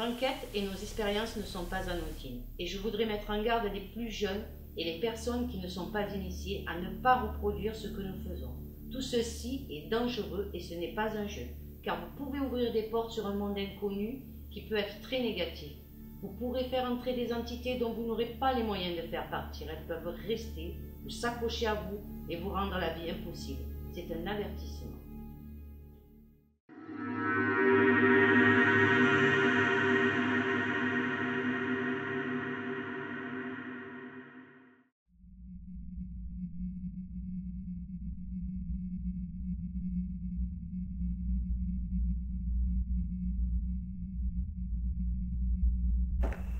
enquêtes et nos expériences ne sont pas anodines. Et je voudrais mettre en garde les plus jeunes et les personnes qui ne sont pas initiées à ne pas reproduire ce que nous faisons. Tout ceci est dangereux et ce n'est pas un jeu, car vous pouvez ouvrir des portes sur un monde inconnu qui peut être très négatif. Vous pourrez faire entrer des entités dont vous n'aurez pas les moyens de faire partir. Elles peuvent rester ou s'accrocher à vous et vous rendre la vie impossible. C'est un avertissement.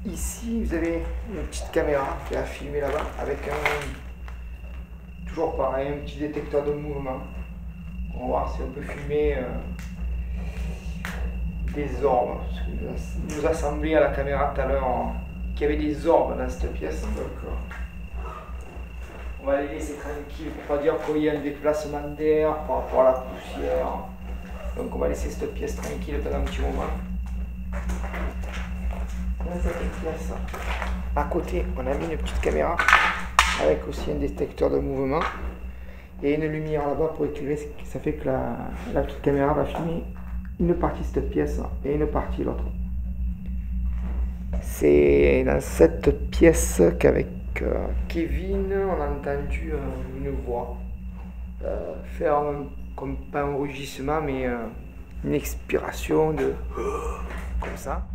Ici, vous avez une petite caméra qui a filmé là-bas avec toujours pareil, un petit détecteur de mouvement. On va voir si on peut filmer des orbes. Parce que nous a semblé à la caméra tout à l'heure qu'il y avait des orbes dans cette pièce. Donc, on va les laisser tranquilles pour pas dire qu'il y a un déplacement d'air par rapport à la poussière. Donc on va laisser cette pièce tranquille pendant un petit moment. Dans cette pièce, à côté, on a mis une petite caméra avec aussi un détecteur de mouvement et une lumière là-bas pour éclairer. Ça fait que la petite caméra va filmer une partie de cette pièce et une partie l'autre. C'est dans cette pièce qu'avec Kevin, on a entendu une voix faire comme pas un rugissement, mais une expiration de comme ça.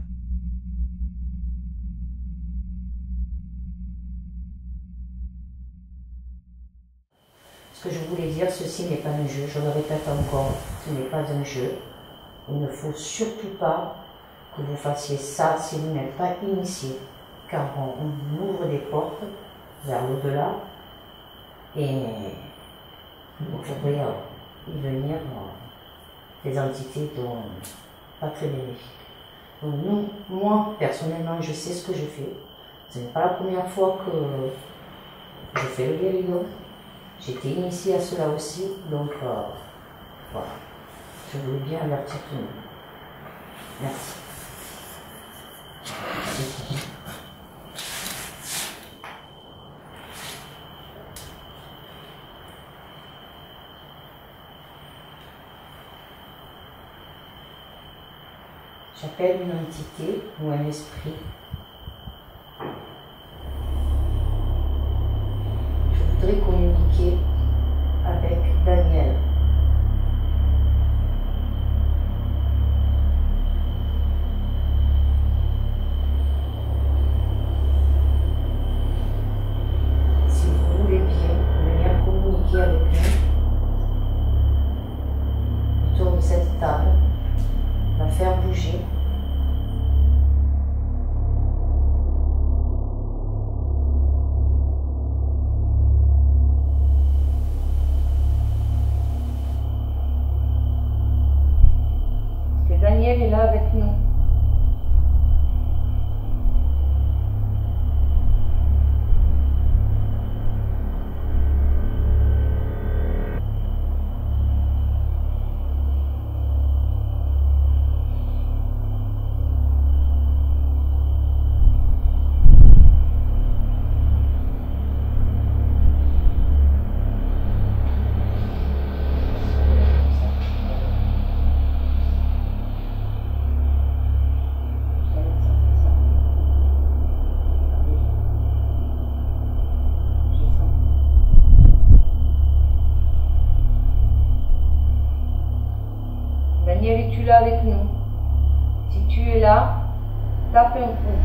Ce que je voulais dire, ceci n'est pas un jeu, je le répète encore, ce n'est pas un jeu. Il ne faut surtout pas que vous fassiez ça si vous n'êtes pas initié, car on ouvre des portes vers l'au-delà et vous pourrez y venir des entités dont pas très bénéfiques. Donc moi, personnellement, je sais ce que je fais. Ce n'est pas la première fois que je fais le guérillon. J'ai été initiée à cela aussi, donc voilà. Je voulais bien avertir tout le monde. Merci. J'appelle une entité ou un esprit. Je voudrais communiquer avec Daniel. Si vous voulez bien venir communiquer avec nous autour de cette table, la faire bouger. Daniel est là avec nous. Daniel, es-tu là avec nous? Si tu es là, tape un coup.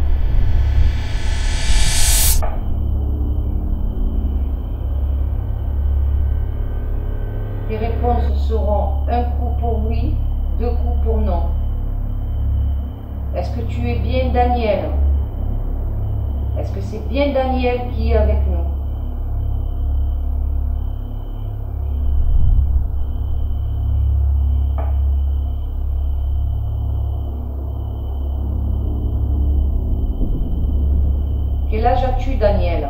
Les réponses seront un coup pour oui, 2 coups pour non. Est-ce que tu es bien Daniel? Est-ce que c'est bien Daniel qui est avec nous? Quel âge as-tu, Daniel?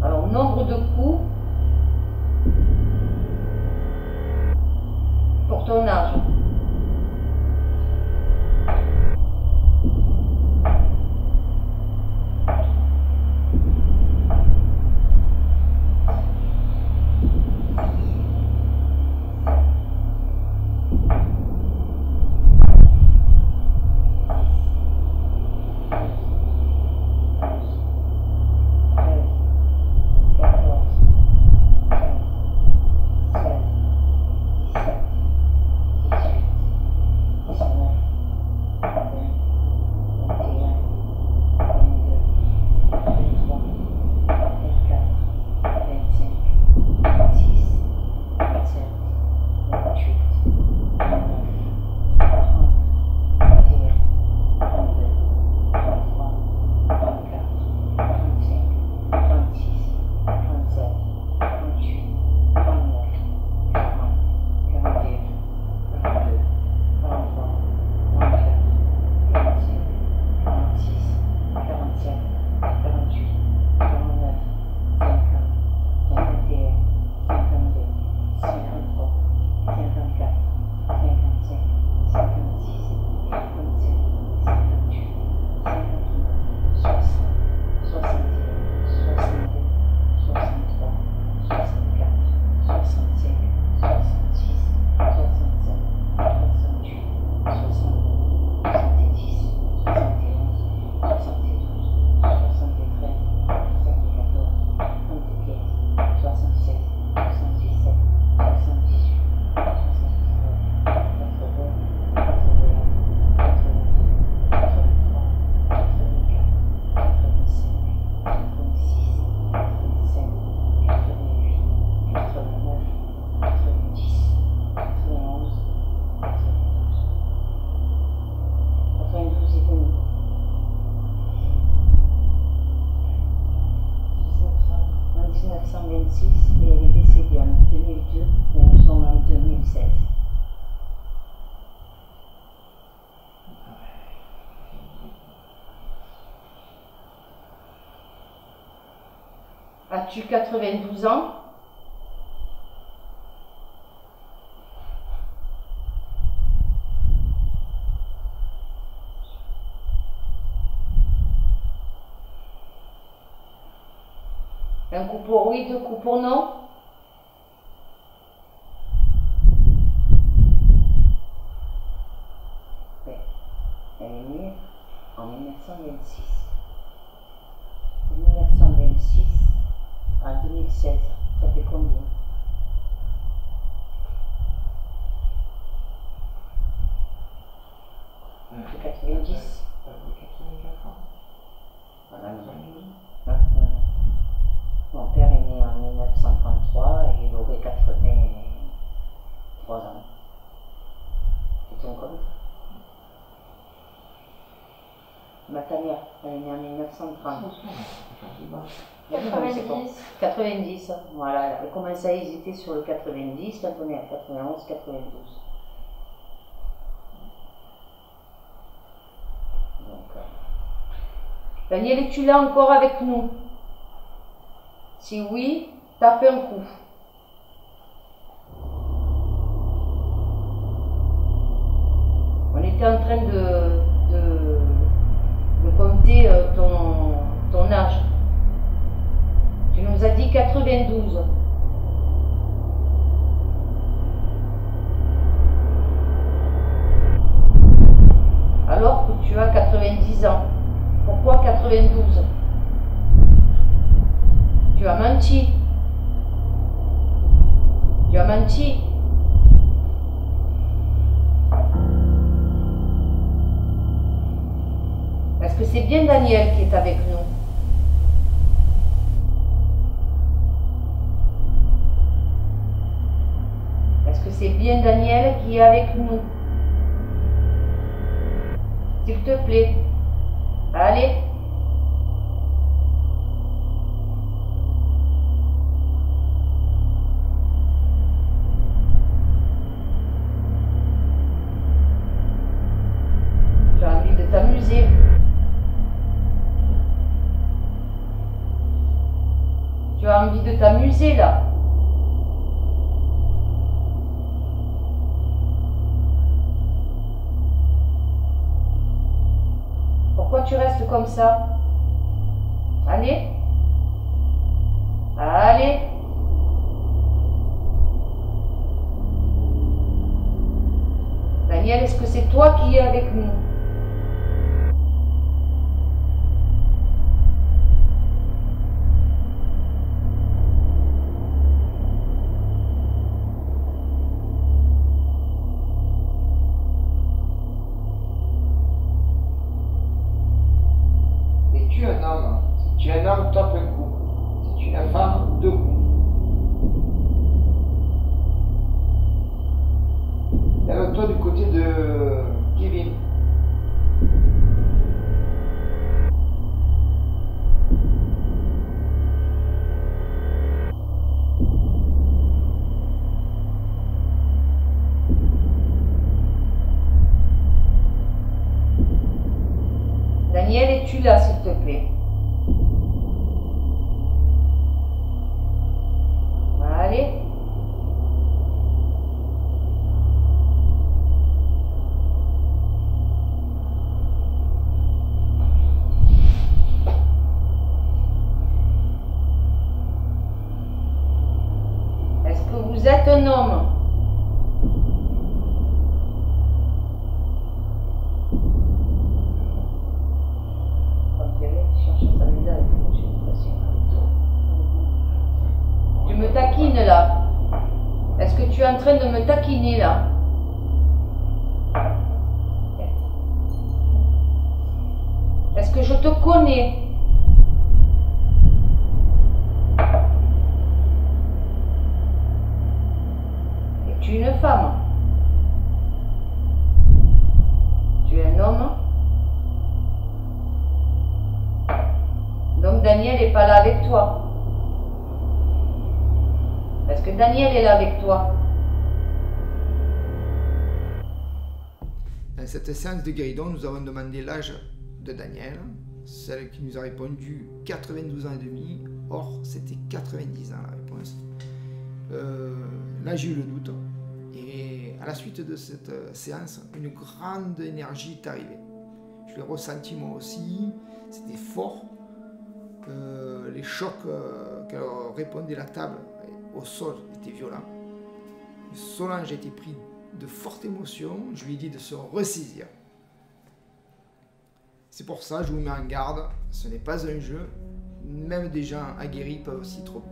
Alors, nombre de coups pour ton âge. 1926 et elle est décédée en 2002 et nous sommes en 2016. As-tu 92 ans? Un coup pour oui, deux coups pour non? Ouais. Elle est née en 1926. De 1926 à 2016, ça fait combien? C'est 90. Voilà. Mon père est né en 1933 et il aurait 83 ans. C'est ton compte? Ma mère, elle est née en 1930. 90. 90, voilà, elle avait commencé à hésiter sur le 90, quand on est à 91, 92. Donc, Daniel, es-tu là encore avec nous? Si oui, tape un coup. On était en train de compter ton âge. Tu nous as dit 92. Alors que tu as 90 ans. Pourquoi 92? Tu as menti. Tu as menti. Est-ce que c'est bien Daniel qui est avec nous? Est-ce que c'est bien Daniel qui est avec nous? S'il te plaît. Allez. Tu as envie de t'amuser. Tu as envie de t'amuser là. Pourquoi tu restes comme ça? Allez. Allez. Daniel, est-ce que c'est toi qui es avec nous? Tu es un homme. Si tu es un homme, tape un coup. Si tu es une femme, deux coups. Lève-toi du côté de Kevin. Daniel, es-tu là, s'il te plaît? Allez. Est-ce que vous êtes un homme? Tu me taquines là. Est-ce que tu es en train de me taquiner là? Est-ce que je te connais? Es-tu une femme? Tu es un homme? Donc Daniel n'est pas là avec toi. Est-ce que Daniel est là avec toi? Dans cette séance de guéridon, nous avons demandé l'âge de Daniel. Celle qui nous a répondu 92 ans et demi. Or, c'était 90 ans la réponse. Là, j'ai eu le doute. Et à la suite de cette séance, une grande énergie est arrivée. Je l'ai ressenti moi aussi. C'était fort. Les chocs qu'elle répondait la table au sol étaient violents. Solange a été pris de fortes émotions. Je lui ai dit de se ressaisir. C'est pour ça que je vous mets en garde. Ce n'est pas un jeu. Même des gens aguerris peuvent s'y tromper.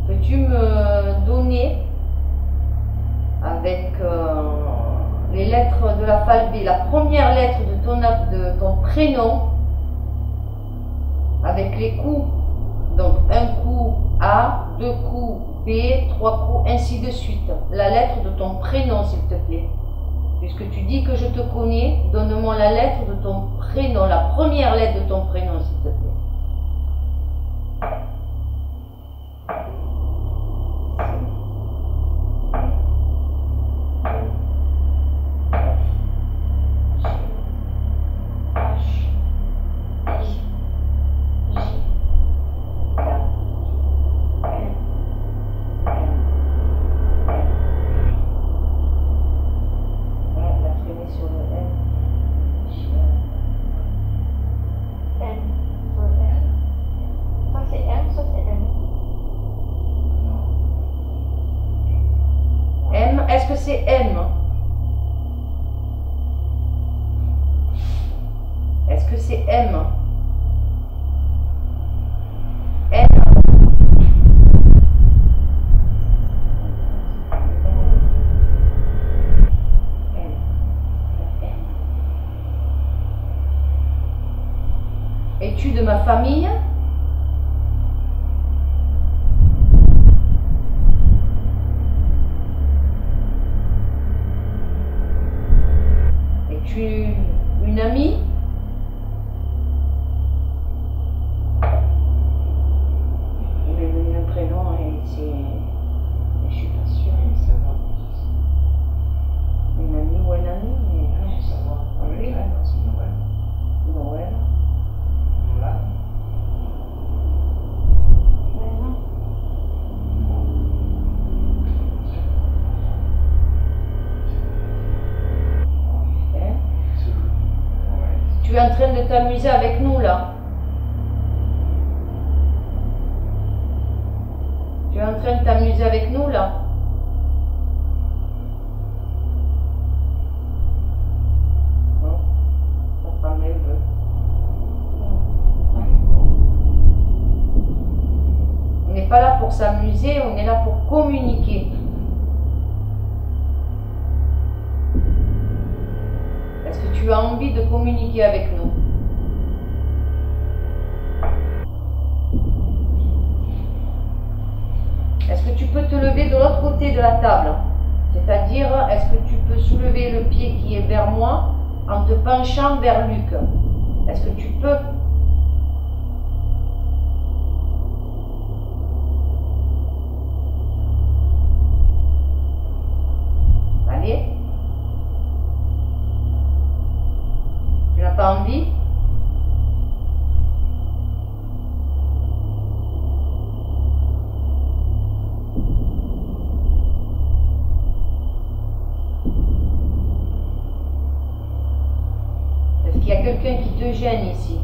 Peux-tu me donner avec les lettres de l'alphabet, la première lettre de ton prénom avec les coups, donc un coup A, deux coups B, trois coups, ainsi de suite. La lettre de ton prénom, s'il te plaît. Puisque tu dis que je te connais, donne-moi la lettre de ton prénom, la première lettre de ton prénom, s'il te plaît. Est-ce que c'est M? Est-ce que c'est M? N? Es-tu de ma famille? Es-tu une amie? Il m'est donné un prénom et je suis pas sûre. Une amie ou un ami? Mais... ça va. Oui. C'est Noël. Noël. Voilà. Tu es en train de t'amuser avec nous là. Tu es en train de t'amuser avec nous là. Non, ta femme elle veut. On n'est pas là pour s'amuser, on est là pour communiquer. Est-ce que tu as envie de communiquer avec nous? Est-ce que tu peux te lever de l'autre côté de la table? C'est-à-dire, est-ce que tu peux soulever le pied qui est vers moi en te penchant vers Luc? Est-ce que tu peux? Allez. Tu n'as pas envie? Est-ce qu'il y a quelqu'un qui te gêne ici?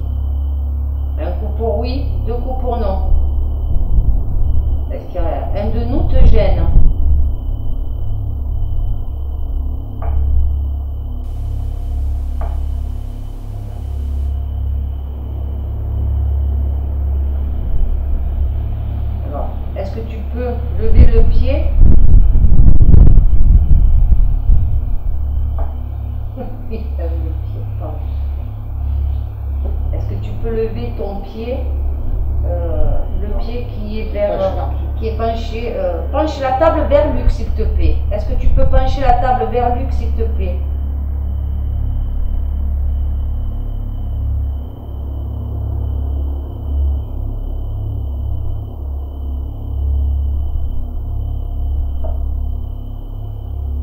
Un coup pour oui, deux coups pour non. Est-ce qu'il y a un de nous te gêne? Alors, est-ce que tu peux lever le pied? Est-ce que tu peux lever ton pied le pied qui est penché. Penche la table vers Luc, s'il te plaît. Est-ce que tu peux pencher la table vers Luc, s'il te plaît?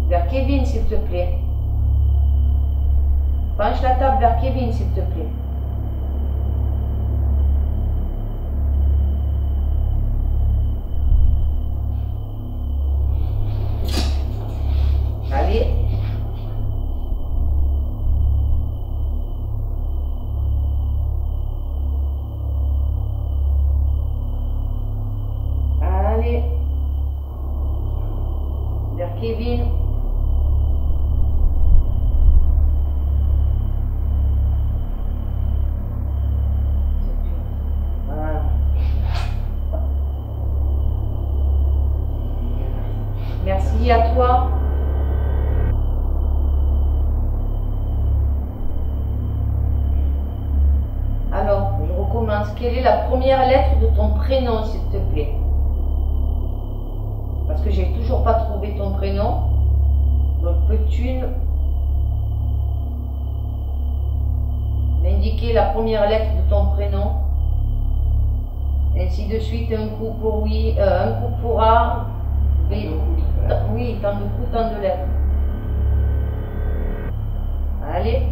Vers Kevin, s'il te plaît. Penche la table vers Kevin, s'il te plaît. Allez. Allez. Vers Kevin. Voilà. Merci à toi. Alors, je recommence. Quelle est la première lettre de ton prénom, s'il te plaît? Parce que j'ai toujours pas trouvé ton prénom. Donc, peux-tu m'indiquer la première lettre de ton prénom? Ainsi de suite, un coup pour oui, un coup pour A. Oui, tant de coups, tant de lettres. Allez.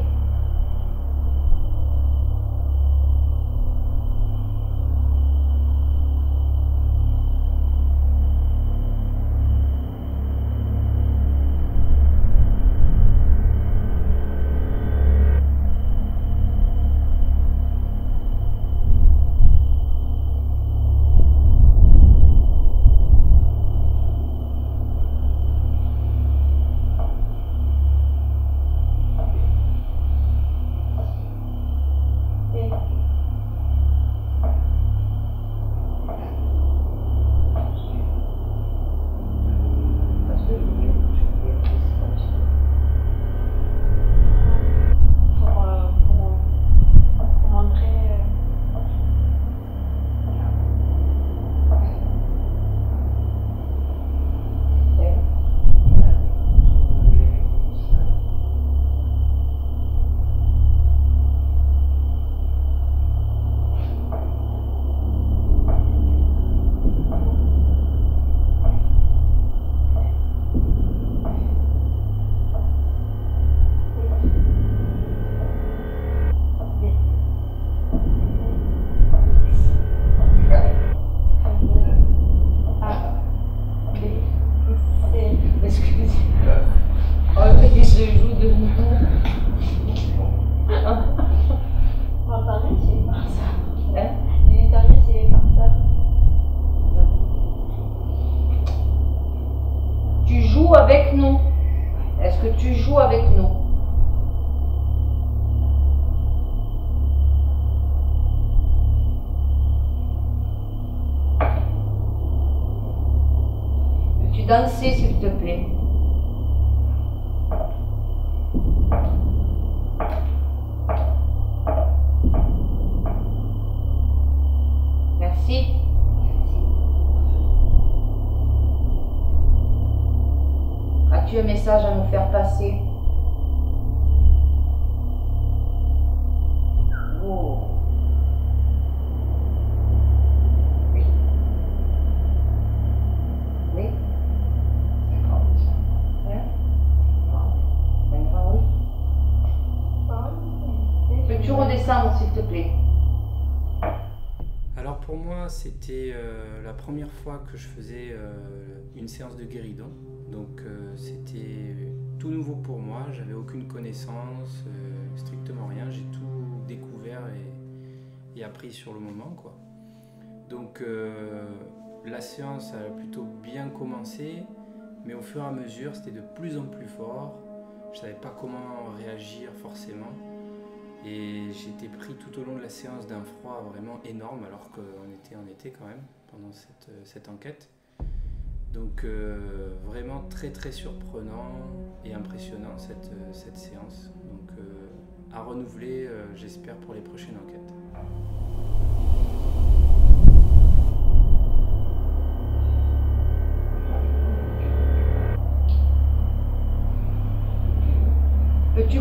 Avec nous? Est-ce que tu joues avec nous? Peux-tu danser, s'il te plaît? Merci. As-tu un message à nous faire passer? Oh. Oui. Oui. Hein? Oui. Peux-tu redescendre, s'il te plaît? Alors pour moi, c'était la première fois que je faisais une séance de guéridon. Donc c'était tout nouveau pour moi, j'avais aucune connaissance, strictement rien, j'ai tout découvert et appris sur le moment, quoi. Donc la séance a plutôt bien commencé, mais au fur et à mesure c'était de plus en plus fort, je ne savais pas comment réagir forcément. Et j'étais pris tout au long de la séance d'un froid vraiment énorme, alors qu'on était en été quand même, pendant cette enquête. Donc vraiment très très surprenant et impressionnant cette séance. Donc à renouveler, j'espère, pour les prochaines enquêtes.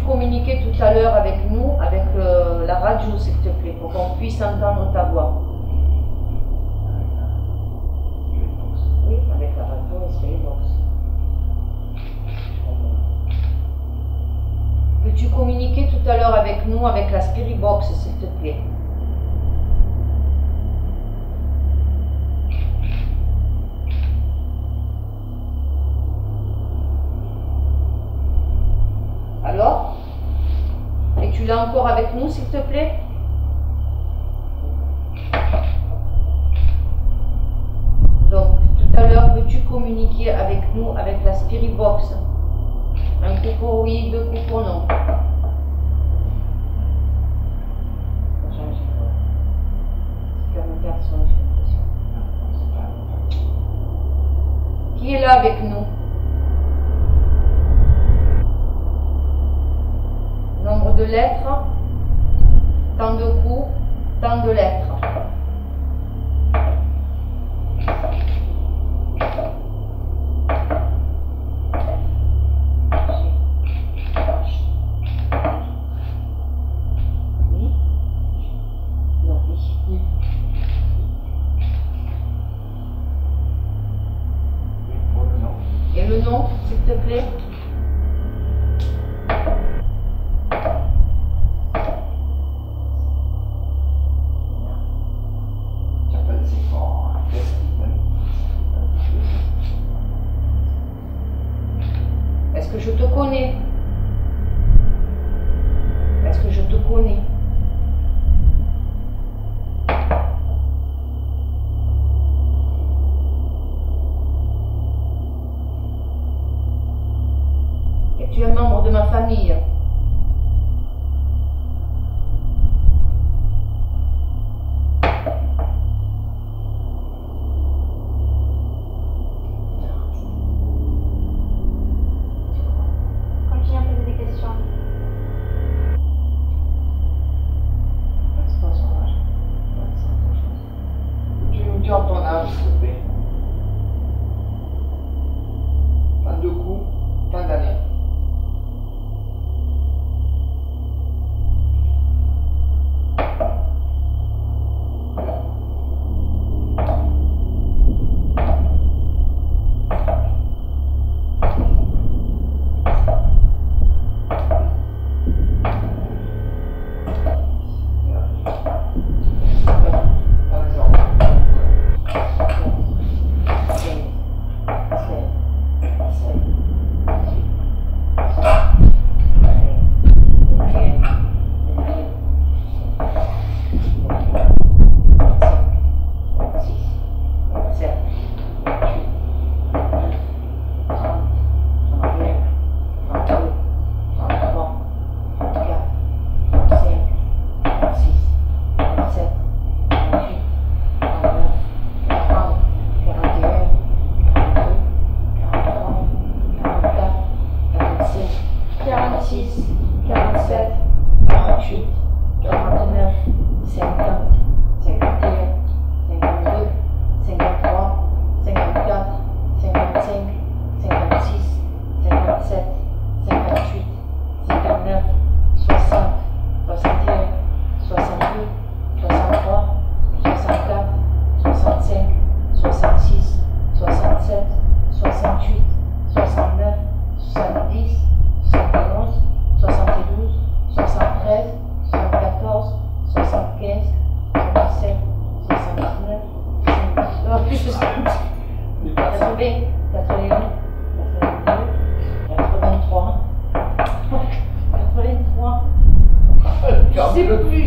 communiquer tout à l'heure avec nous, avec la radio, s'il te plaît, pour qu'on puisse entendre ta voix? Oui, avec la radio et Spiritbox. Peux-tu communiquer tout à l'heure avec nous, avec la Spiritbox, s'il te plaît? Alors? Et tu l'as encore avec nous, s'il te plaît? Donc, tout à l'heure, peux-tu communiquer avec nous, avec la Spiritbox? Un coucou oui, deux coucou non. Qui est là avec nous? Nombre de lettres, tant de coups, tant de lettres. Oui? Non, oui. Et le nom, s'il te plaît? Est-ce que je te connais? Est-ce que je te connais? Es-tu un membre de ma famille? Continue à poser des questions. Tu nous dis ton âge, s'il te plaît. Tant de coups, tant d'années.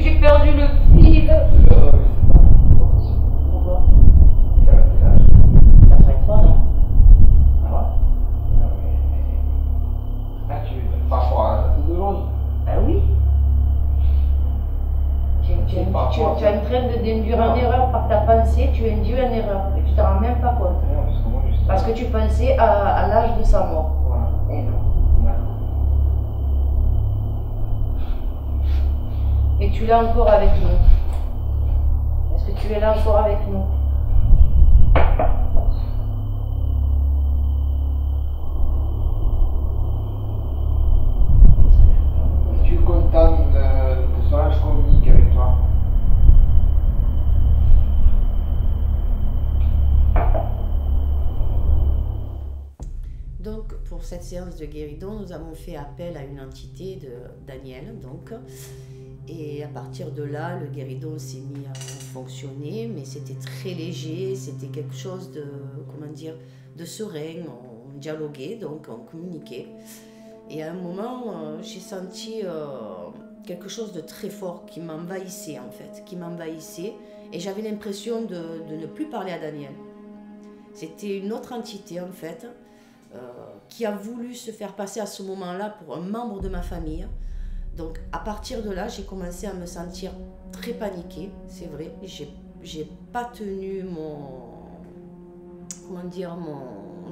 J'ai perdu le fil. Pourquoi? 83 ans. Ah ouais? Non mais... Là tu veux parfois d'aujourd'hui. Ah oui. Tu es en train d'induire en erreur par ta pensée, tu induis en erreur et tu t'en rends même pas compte. Non, parce que tu pensais à l'âge de sa mort. Voilà. Et non. Et tu l'as encore avec nous. Est-ce que tu es là encore avec nous? pour cette séance de guéridon, nous avons fait appel à une entité de Daniel, donc. Et à partir de là, le guéridon s'est mis à fonctionner, mais c'était très léger, c'était quelque chose de, comment dire, de serein. On dialoguait, donc on communiquait. Et à un moment, j'ai senti quelque chose de très fort qui m'envahissait en fait, qui m'envahissait. Et j'avais l'impression de ne plus parler à Daniel. C'était une autre entité en fait, qui a voulu se faire passer à ce moment-là pour un membre de ma famille. Donc à partir de là, j'ai commencé à me sentir très paniquée, c'est vrai. J'ai pas tenu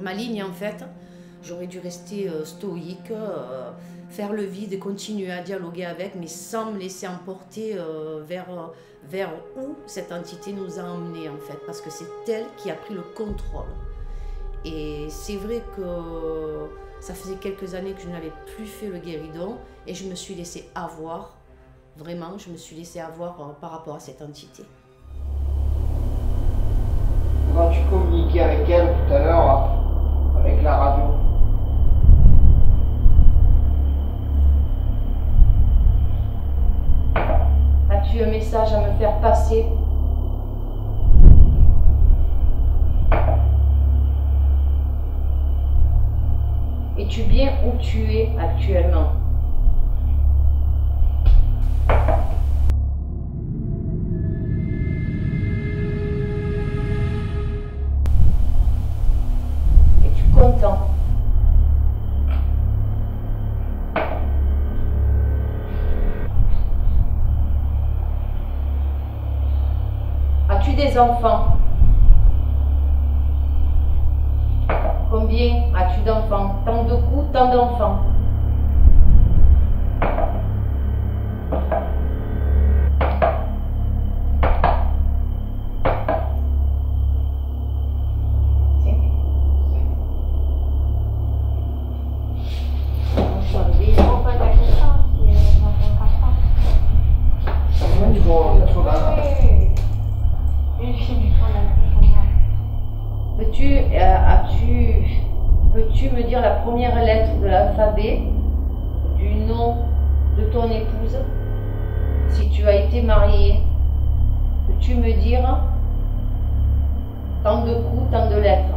ma ligne en fait. J'aurais dû rester stoïque, faire le vide et continuer à dialoguer avec, mais sans me laisser emporter vers où cette entité nous a emmenés en fait, parce que c'est elle qui a pris le contrôle. Et c'est vrai que ça faisait quelques années que je n'avais plus fait le guéridon et je me suis laissée avoir, vraiment, je me suis laissée avoir par rapport à cette entité. Quand tu communiquais avec elle tout à l'heure, avec la radio, as-tu un message à me faire passer? Es-tu bien où tu es actuellement? Es-tu content? As-tu des enfants? Combien as-tu d'enfants? Tant de coups, tant d'enfants. Peux-tu me dire la première lettre de l'alphabet du nom de ton épouse? Si tu as été marié, peux-tu me dire tant de coups, tant de lettres?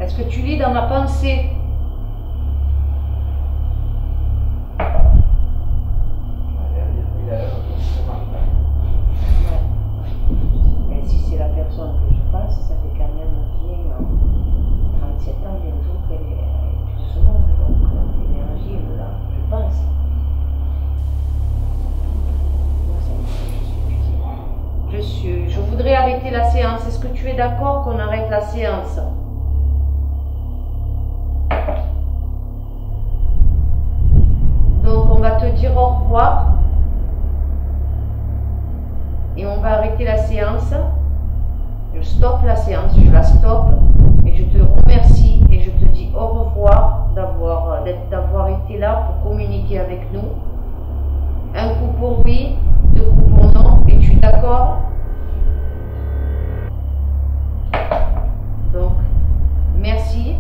Est-ce que tu lis dans ma pensée? Mais si c'est la personne que je pense, ça fait quand même bien 37 ans bientôt qu'elle est plus de ce monde, donc l'énergie est là, je pense. Je voudrais arrêter la séance. Est-ce que tu es d'accord qu'on arrête la séance? Donc on va te dire au revoir et on va arrêter la séance. Je stoppe la séance, je la stoppe et je te remercie et je te dis au revoir d'avoir été là pour communiquer avec nous. Un coup pour oui, deux coups pour non. Es-tu d'accord? Donc merci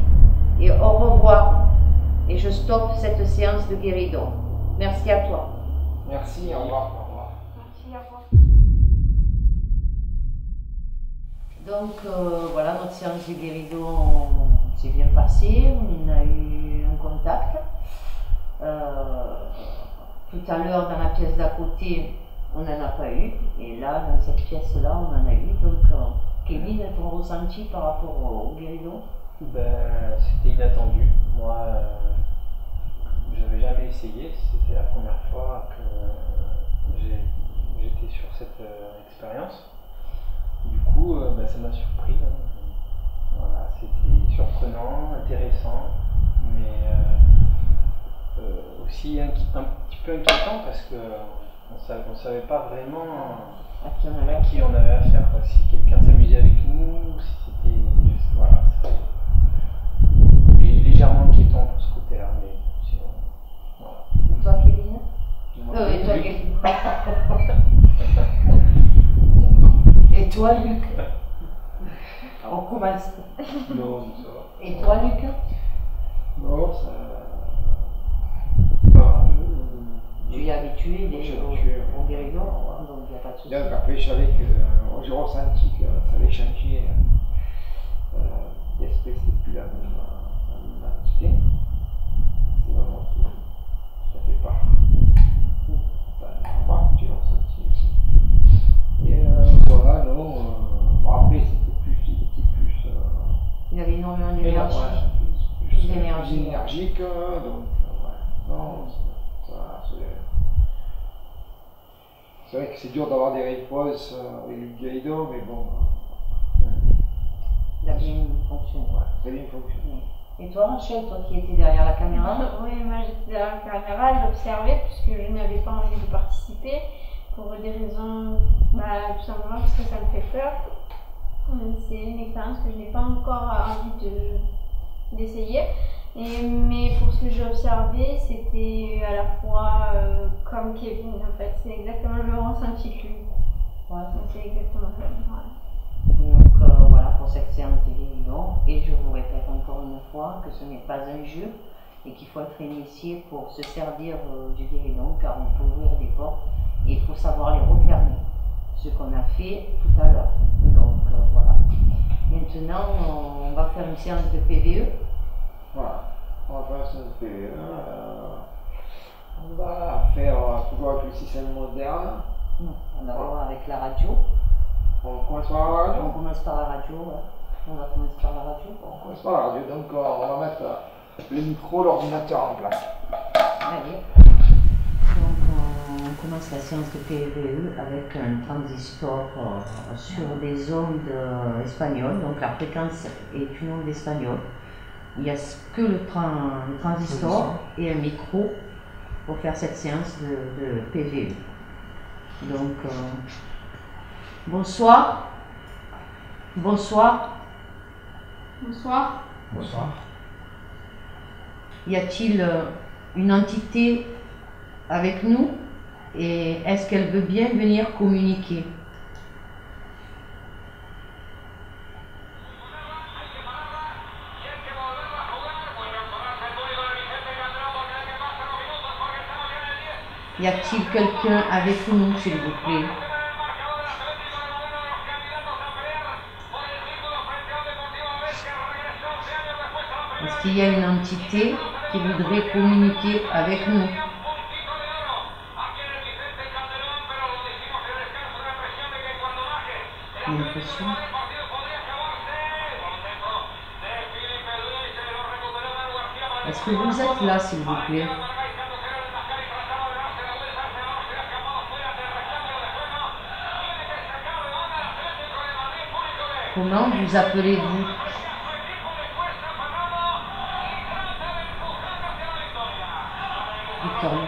et au revoir. Et je stoppe cette séance de guéridon. Merci à toi. Merci, au revoir. Merci, à toi. Donc voilà, notre séance de guéridon s'est bien passée. On a eu un contact. Tout à l'heure, dans la pièce d'à côté, on n'en a pas eu. Et là, dans cette pièce-là, on en a eu. Donc, Kevin, ton ressenti par rapport au guéridon? Ben, c'était inattendu. Moi, j'avais jamais essayé. C'était la première fois que j'étais sur cette expérience. Du coup, ben, ça m'a surpris. Hein. Voilà, c'était surprenant, intéressant, mais aussi un petit peu inquiétant parce que on savait pas vraiment à qui on avait affaire. Quoi. Si quelqu'un s'amusait avec nous, si c'était voilà, légèrement inquiétant pour ce côté-là, mais sinon, voilà. Et toi, Kevin? Et toi, Kevin? Et toi, Luc? On commence. Non, ça va. Et toi, Luc? Non, ça. Tu y es habitué au guéridon, donc il n'y a pas de souci. Donc après, je savais que j'ai ressenti que ça allait changer. L'esprit, c'était plus la même entité. C'est vraiment ça fait part. Tu l'as ressenti aussi. Et voilà, non. Après, c'était plus. Il avait énormément d'énergie. Plus énergique, donc ouais. Non, c'est vrai que c'est dur d'avoir des réponses avec le guéridon, mais bon. Il a bien fonctionné. Ouais, ça a bien fonctionné. Et toi, Rachel, toi qui étais derrière la caméra? Oui, moi j'étais derrière la caméra, j'observais puisque je n'avais pas envie de participer pour des raisons, tout simplement parce que ça me fait peur. C'est une expérience que je n'ai pas encore envie d'essayer. Mais pour ce que j'ai observé, c'était à la fois comme Kevin en fait. C'est exactement le même ressenti que lui. Ouais. C'est exactement le même. Ouais. Donc voilà pour cette séance de guéridon. Et je vous répète encore une fois que ce n'est pas un jeu et qu'il faut être initié pour se servir du guéridon car on peut ouvrir des portes et il faut savoir les refermer. Ce qu'on a fait tout à l'heure. Donc voilà. Maintenant, on va faire une séance de PVE. Voilà, on va faire une séance de PVE. On va faire toujours avec le système moderne. D'abord avec la radio. On commence par la radio. On commence par la radio. Ouais. On va commencer par la radio. On commence par la radio, donc on va mettre le micro, l'ordinateur en place. Allez. Donc on commence la séance de PVE avec un transistor sur des ondes espagnoles. Donc la fréquence est une onde espagnole. Il n'y a que le transistor et un micro pour faire cette séance de PVE. Donc bonsoir. Bonsoir. Bonsoir. Bonsoir. Y a-t-il une entité avec nous et est-ce qu'elle veut bien venir communiquer? Y a-t-il quelqu'un avec nous, s'il vous plaît? Est-ce qu'il y a une entité qui voudrait communiquer avec nous? L'impression. Est-ce que vous êtes là, s'il vous plaît? Comment vous appelez-vous? Victoria.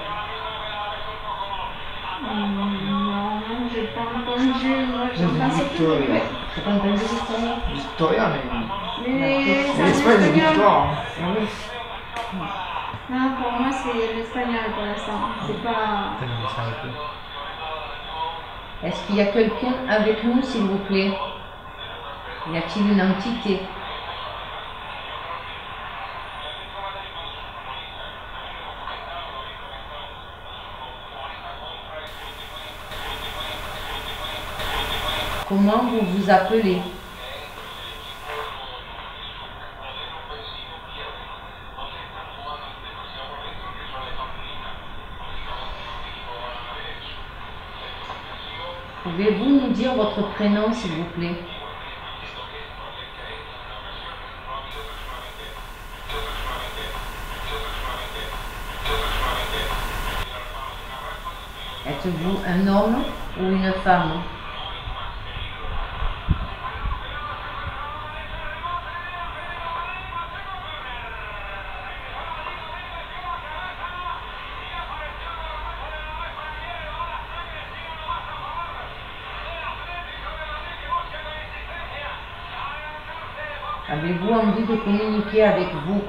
Non, j'ai pas entendu. Moi, j'ai pas Victoria. C'est pas entendu, Victoria? Victoria, Mais c'est en l'Espagne, c'est espagnol. Victoire. Non, pour moi, c'est l'espagnol pour l'instant. C'est pas. Est-ce qu'il y a quelqu'un avec nous, s'il vous plaît? Y a-t-il une entité? Comment vous vous appelez? Pouvez-vous nous dire votre prénom, s'il vous plaît? Êtes-vous un homme ou une femme? Avez-vous envie de communiquer avec nous?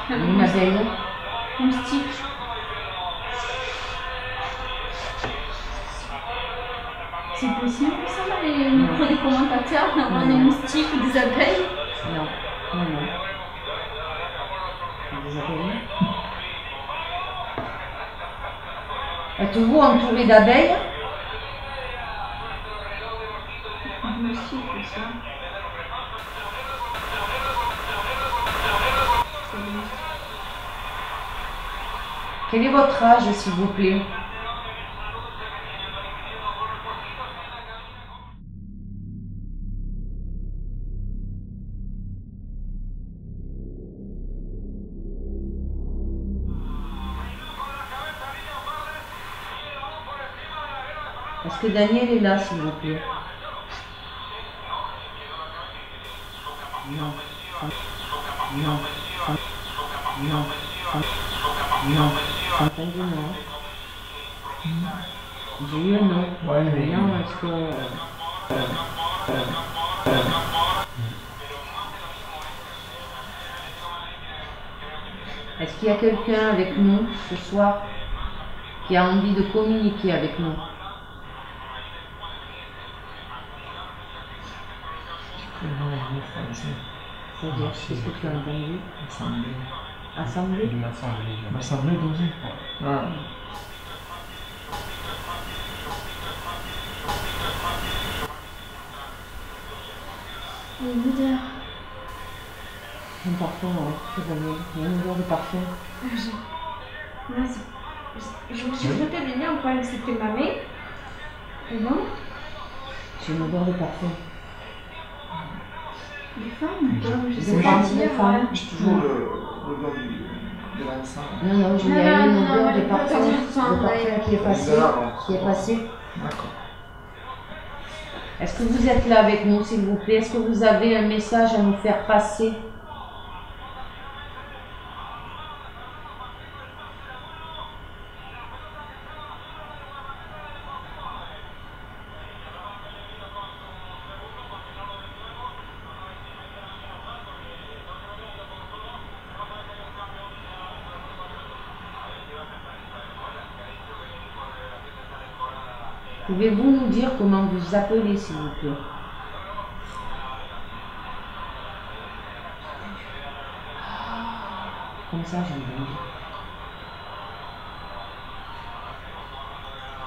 Une abeille? Moustique. C'est possible ça, les micros des commentateurs, d'avoir des moustiques ou des abeilles? Non, non, non. Des abeilles? Êtes-vous entouré d'abeilles? Des moustiques aussi. Quel est votre âge, s'il vous plaît? Est-ce que Daniel est là, s'il vous plaît? Non. Non. Non. Non. Entendez-moi. J'ai eu un non. Ouais, mais... Non, est-ce que... Est-ce qu'il y a quelqu'un avec nous ce soir qui a envie de communiquer avec nous? C'est-à-dire, qu'est-ce que tu as entendu? Assemblée? Une assemblée. Assemblée aussi. Ah. Les odeurs. Un parfum, ouais, c'est vrai. Il y a une odeur de parfum. Je répète de dire un problème, c'était ma main. Et non? J'ai une odeur de parfum. Les femmes? Je sais Des pas femmes, dire. des femmes. J'ai toujours l'odeur de l'encens. Non, non, il y a une odeur de parfum qui est passé. D'accord. Est-ce que vous êtes là avec nous, s'il vous plaît? Est-ce que vous avez un message à nous faire passer? Pouvez-vous nous dire comment vous vous appelez, s'il vous plaît? Comme ça, j'aime bien.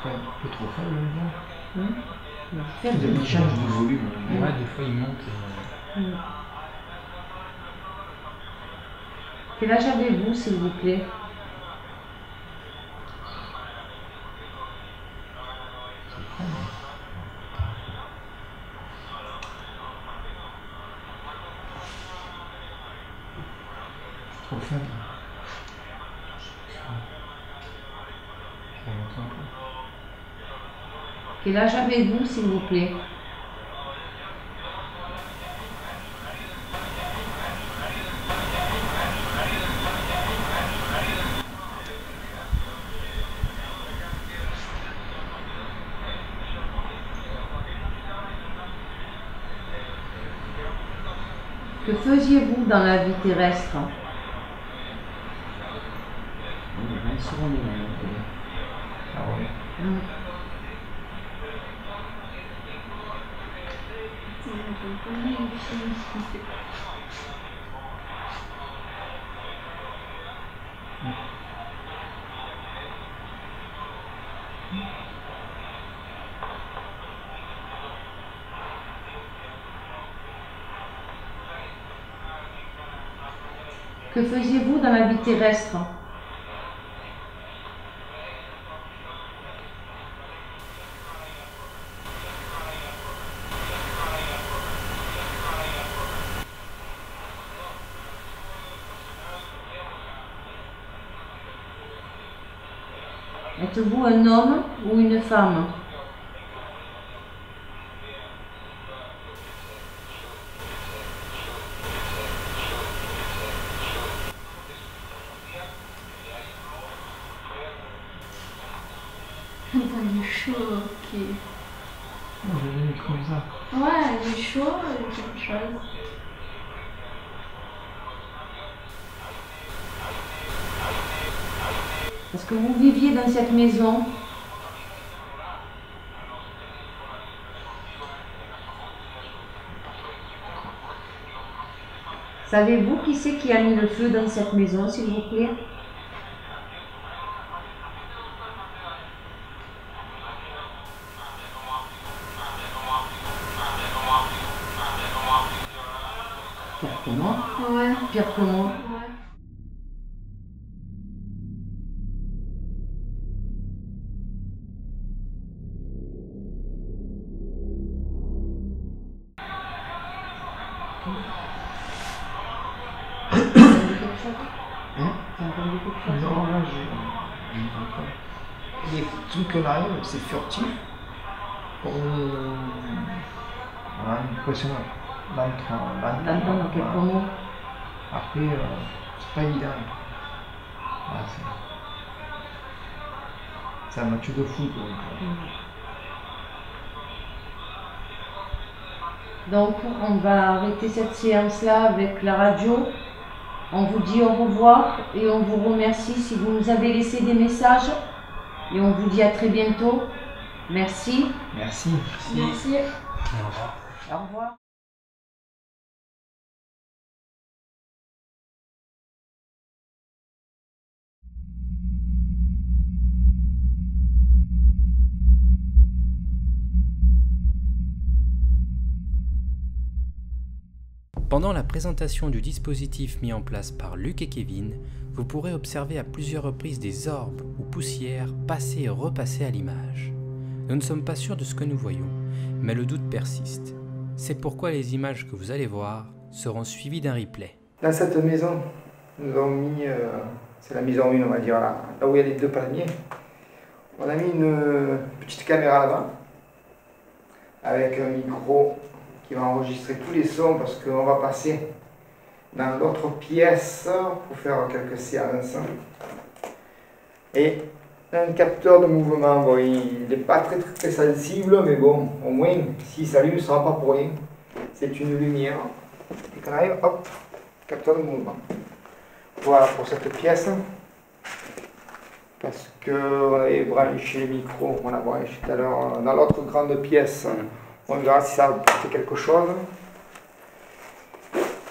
C'est un peu trop faible, le Faible. Il change de volume. Ouais, des fois il monte. Quel âge avez-vous, s'il vous plaît? Trop faible. Quel âge avez-vous, s'il vous plaît? Que faisiez-vous dans la vie terrestre? Ah ouais. Que faisiez-vous dans la vie terrestre? Êtes-vous un homme ou une femme? Attends, il est chaud, ok. Comme ça. Ouais, il est chaud, quelque chose. Est-ce que vous viviez dans cette maison? Savez-vous qui c'est qui a mis le feu dans cette maison, s'il vous plaît? Pierre que moi. Ouais. Pierre que moi. Ouais. Non, là, je n'entends pas. Les trucs là, c'est furtif. Voilà, une pression D'entendre quelques mots. Après, c'est pas évident. Voilà, c'est un match de foot. Donc, on va arrêter cette séance-là avec la radio. On vous dit au revoir et on vous remercie si vous nous avez laissé des messages. Et on vous dit à très bientôt. Merci. Merci. Merci. Au revoir. Au revoir. Pendant la présentation du dispositif mis en place par Luc et Kevin, vous pourrez observer à plusieurs reprises des orbes ou poussières passer et repasser à l'image. Nous ne sommes pas sûrs de ce que nous voyons, mais le doute persiste. C'est pourquoi les images que vous allez voir seront suivies d'un replay. Dans cette maison, nous avons mis, c'est la maison 1, on va dire, là où il y a les deux palmiers. On a mis une petite caméra là-bas, avec un micro qui va enregistrer tous les sons parce qu'on va passer dans l'autre pièce pour faire quelques séances. Et un capteur de mouvement, bon, il n'est pas très sensible, mais bon, au moins, s'il s'allume, ce ne sera pas pour rien. C'est une lumière. Et qu'on arrive, hop, capteur de mouvement. Voilà pour cette pièce. Parce qu'on avait branché les micros, on a branché tout à l'heure dans l'autre grande pièce. On verra si ça fait quelque chose.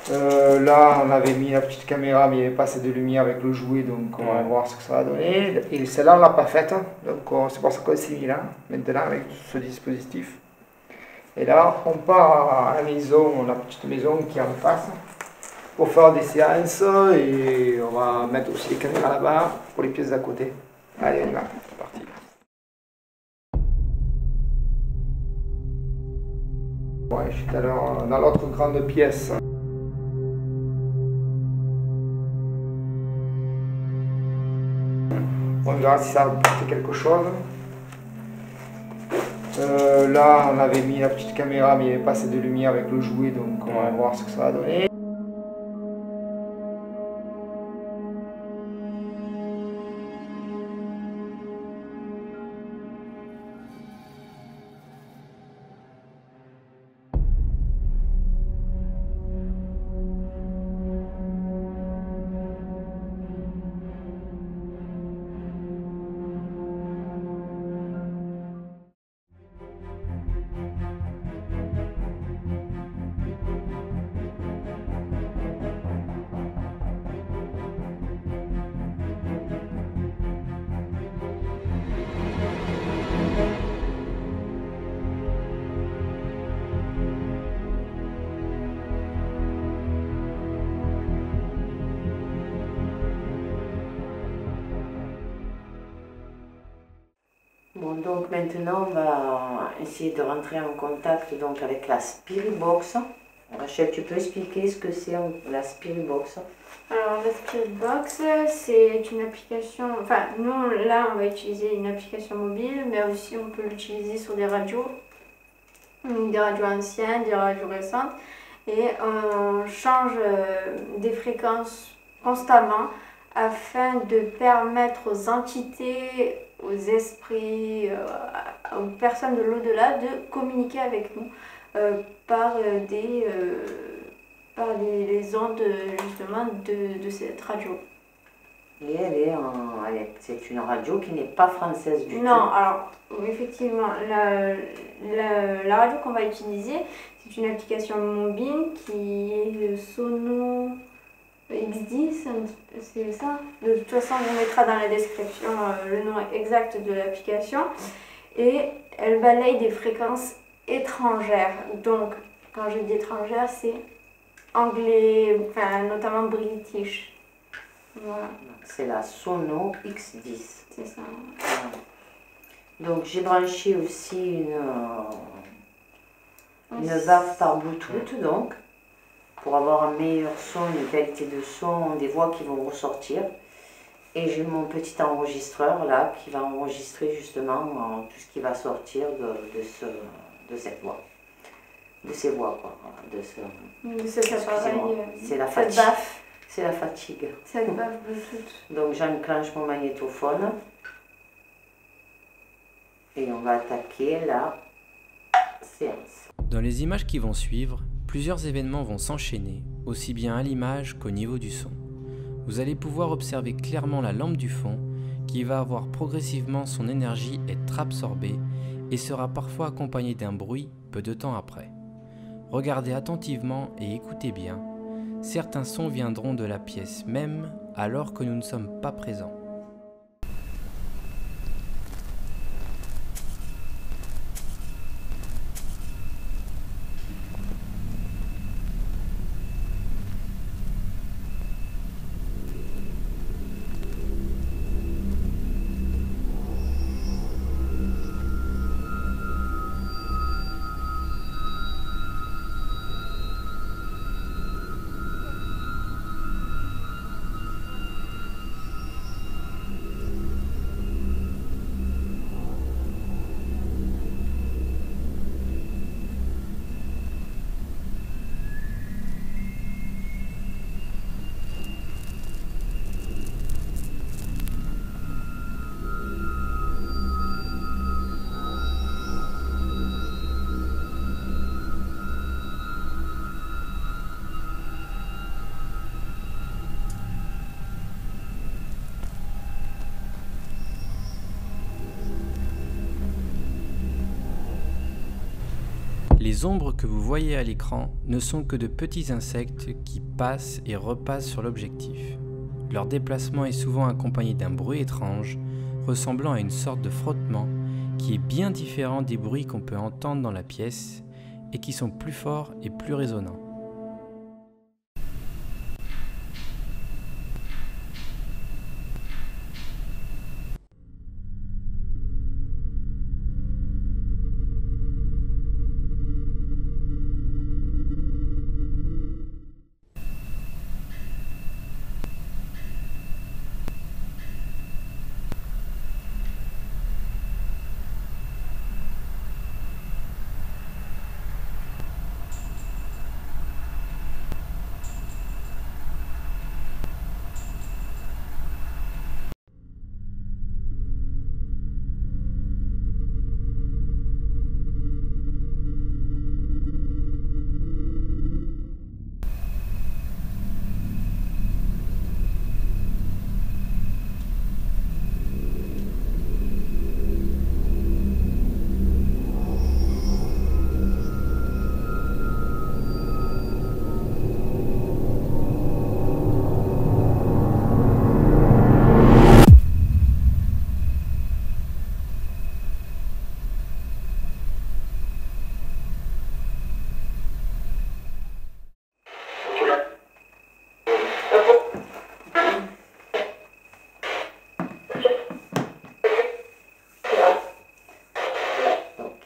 Là, on avait mis la petite caméra, mais il n'y avait pas assez de lumière avec le jouet, donc on va voir ce que ça va donner. Et celle-là, on ne l'a pas faite, donc c'est pour ça qu'on s'est mis là, maintenant, avec ce dispositif. Et là, on part à la maison, la petite maison qui est en face, pour faire des séances, et on va mettre aussi les caméras là-bas, pour les pièces d'à côté. Allez, on y va, c'est parti. Ouais, je suis tout à l'heure dans l'autre grande pièce. On verra si ça fait quelque chose. Là, on avait mis la petite caméra, mais il n'y avait pas assez de lumière avec le jouet, donc on va voir ce que ça va donner. Donc maintenant, on va essayer de rentrer en contact donc, avec la Spirit Box. Rachel, tu peux expliquer ce que c'est la Spirit Box? Alors la Spirit Box, c'est une application, enfin nous là on va utiliser une application mobile, mais aussi on peut l'utiliser sur des radios anciennes, des radios récentes, et on change des fréquences constamment afin de permettre aux entités, aux esprits, aux personnes de l'au-delà de communiquer avec nous par les ondes justement de cette radio. Et c'est une radio qui n'est pas française du tout. Non, alors effectivement, la radio qu'on va utiliser, c'est une application mobile qui est le Sono X10, c'est ça. De toute façon, on mettra dans la description le nom exact de l'application. Et elle balaye des fréquences étrangères. Donc, quand je dis étrangères, c'est anglais, enfin notamment british. Voilà. C'est la Sono X10. C'est ça. Voilà. Donc j'ai branché aussi une baffe par Bluetooth donc pour avoir un meilleur son, une qualité de son, des voix qui vont ressortir. Et j'ai mon petit enregistreur là qui va enregistrer justement tout ce qui va sortir de cette voix. De ces voix quoi. De cet appareil. C'est la cette fatigue. baffe. C'est la fatigue. Cette baffe Bluetooth. Donc j'enclenche mon magnétophone. Et on va attaquer la séance. Dans les images qui vont suivre, plusieurs événements vont s'enchaîner, aussi bien à l'image qu'au niveau du son. Vous allez pouvoir observer clairement la lampe du fond qui va avoir progressivement son énergie être absorbée et sera parfois accompagnée d'un bruit peu de temps après. Regardez attentivement et écoutez bien. Certains sons viendront de la pièce même alors que nous ne sommes pas présents. Les ombres que vous voyez à l'écran ne sont que de petits insectes qui passent et repassent sur l'objectif. Leur déplacement est souvent accompagné d'un bruit étrange, ressemblant à une sorte de frottement qui est bien différent des bruits qu'on peut entendre dans la pièce et qui sont plus forts et plus résonnants.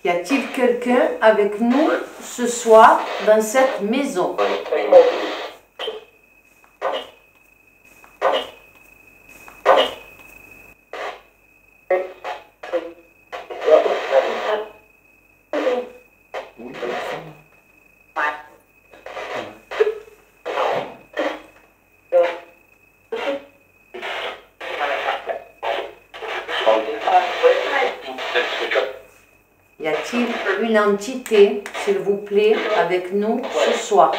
Y a-t-il quelqu'un avec nous ce soir dans cette maison? Y a-t-il une entité, s'il vous plaît, avec nous ce soir?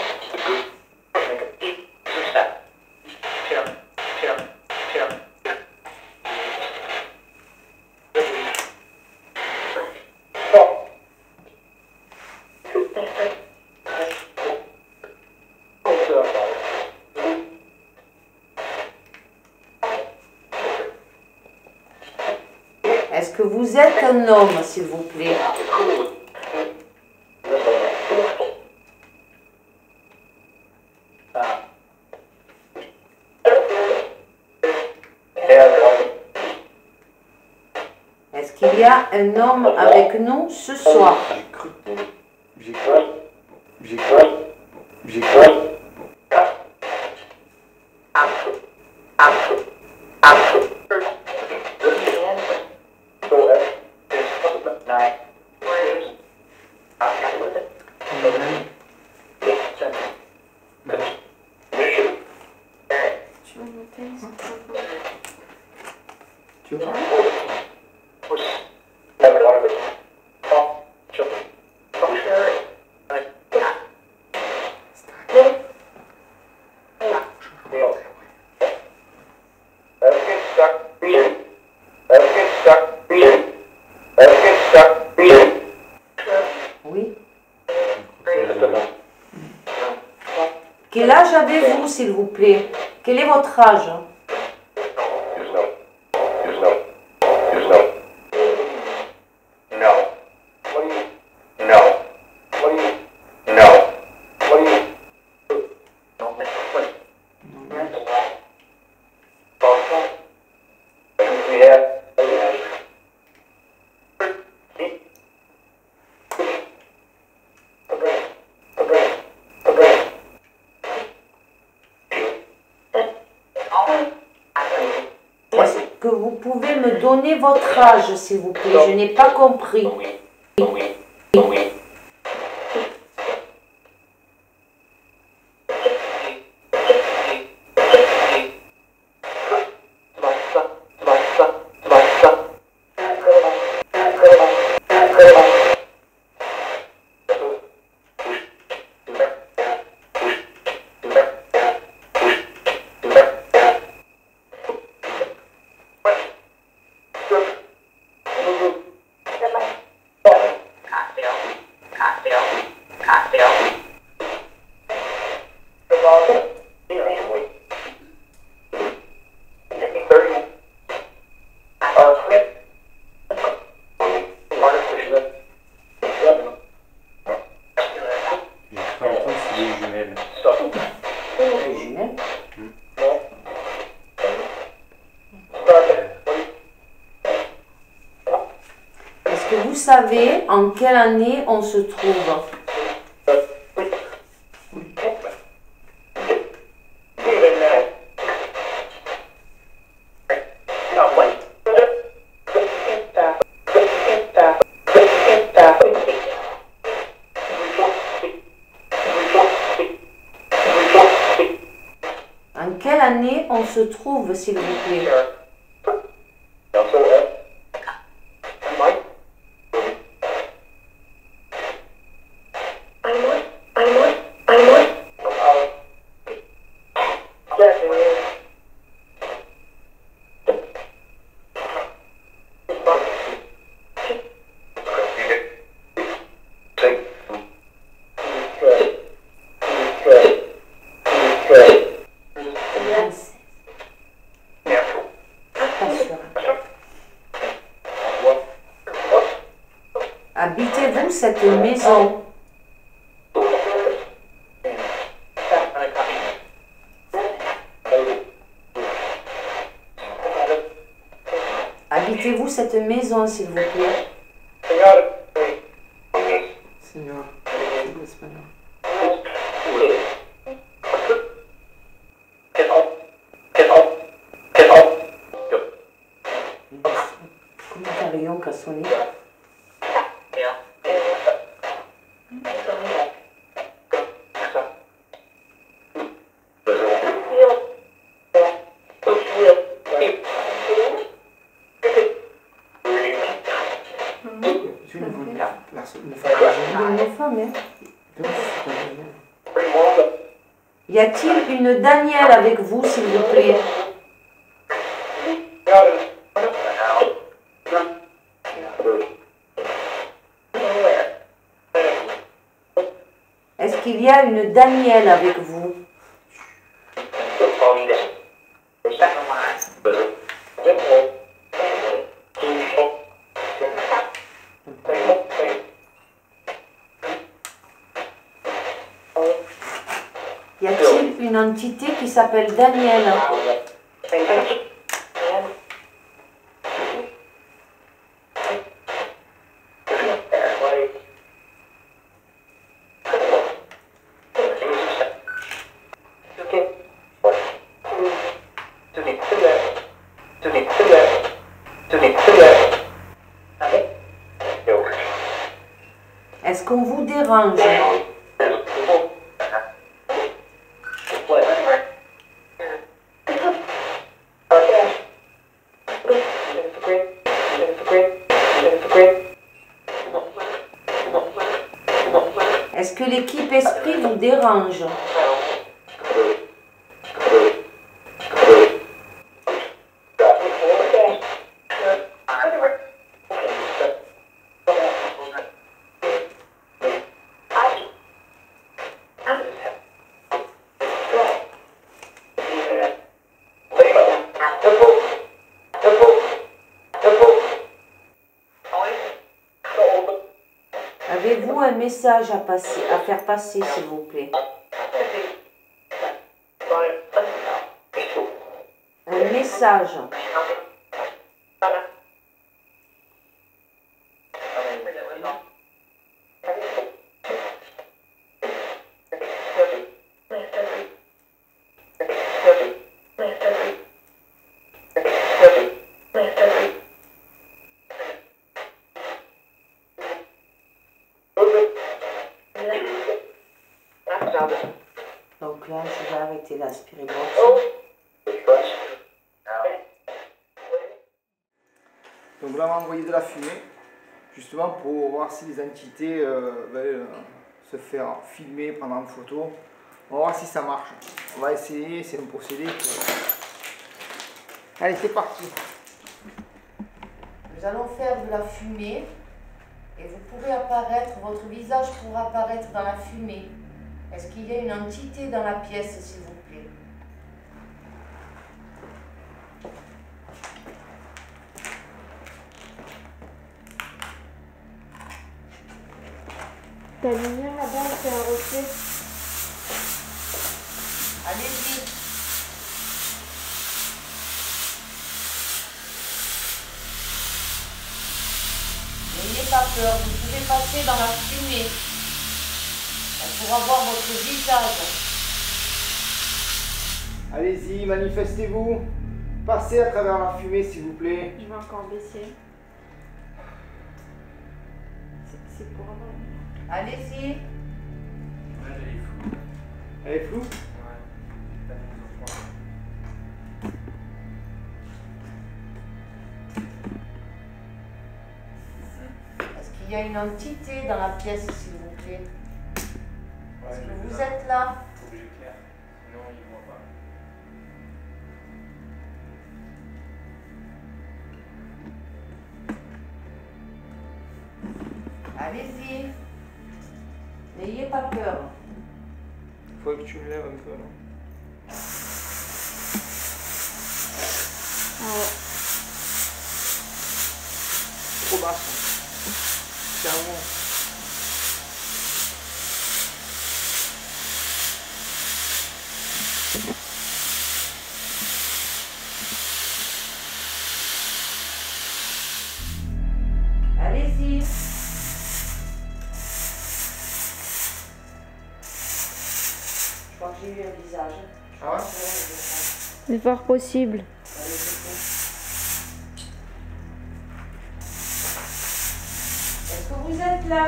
Est-ce que vous êtes un homme, s'il vous plaît? Est-ce qu'il y a un homme avec nous ce soir? J'ai cru. Tu vois? Oui. Quel âge avez-vous, s'il vous plaît? Quel est votre âge? Est-ce que vous pouvez me donner votre âge, s'il vous plaît? Je n'ai pas compris. Est-ce que vous savez en quelle année on se trouve? En quelle année on se trouve, s'il vous plaît? Habitez-vous cette maison? Habitez-vous cette maison, s'il vous plaît? une femme âgée. Une femme, hein. Y a-t-il une Danielle avec vous, s'il vous plaît? Est-ce qu'il y a une Danielle avec vous? Y a-t-il une entité qui s'appelle Danielle? Est-ce qu'on vous dérange? Est-ce que l'équipe esprit vous dérange? Avez-vous un message à faire passer, s'il vous plaît? Un message. Donc là, je vais arrêter la spirit box. Donc là, on va envoyer de la fumée, justement pour voir si les entités veulent se faire filmer, prendre en photo. On va voir si ça marche. On va essayer, c'est un procédé. Allez, c'est parti. Nous allons faire de la fumée et vous pourrez apparaître, votre visage pourra apparaître dans la fumée. Est-ce qu'il y a une entité dans la pièce, s'il vous plaît? Ta lumière là-bas, c'est un reflet. Allez-y. N'ayez pas peur, vous pouvez passer dans la fumée. On pourra voir votre visage. Allez-y, manifestez-vous. Passez à travers la fumée, s'il vous plaît. Je vais encore baisser. C'est pour avoir. Allez-y. Ouais, elle est floue. Elle est floue? Ouais. T'as mis au froid. Est-ce qu'il y a une entité dans la pièce, s'il vous plaît? Ouais, Est-ce que je vous fais êtes là? Faut que j'éclaire. Sinon, il ne voit pas. Allez-y. N'ayez pas peur. Faut que tu me lèves un peu, là. Trop basse. Tiens, bon. Allez-y. Je crois que j'ai eu un visage. Ah ouais? C'est fort possible. Est-ce que vous êtes là?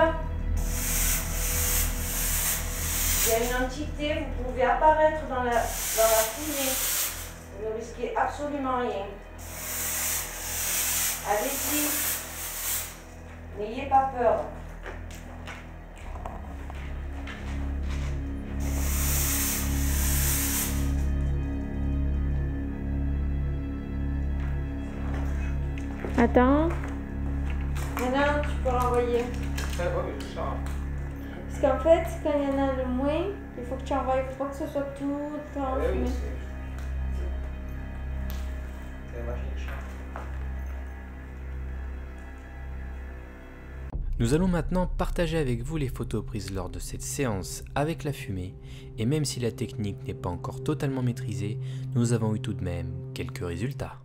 Il y a une entité, vous pouvez apparaître dans la fumée. Vous ne risquez absolument rien. Allez-y. N'ayez pas peur. Attends. Maintenant, tu peux renvoyer. Parce qu'en fait, quand il y en a le moins, il faut que tu envoies. Il faut pas que ce soit tout enfumé. C'est la machine chat. Nous allons maintenant partager avec vous les photos prises lors de cette séance avec la fumée, et même si la technique n'est pas encore totalement maîtrisée, nous avons eu tout de même quelques résultats.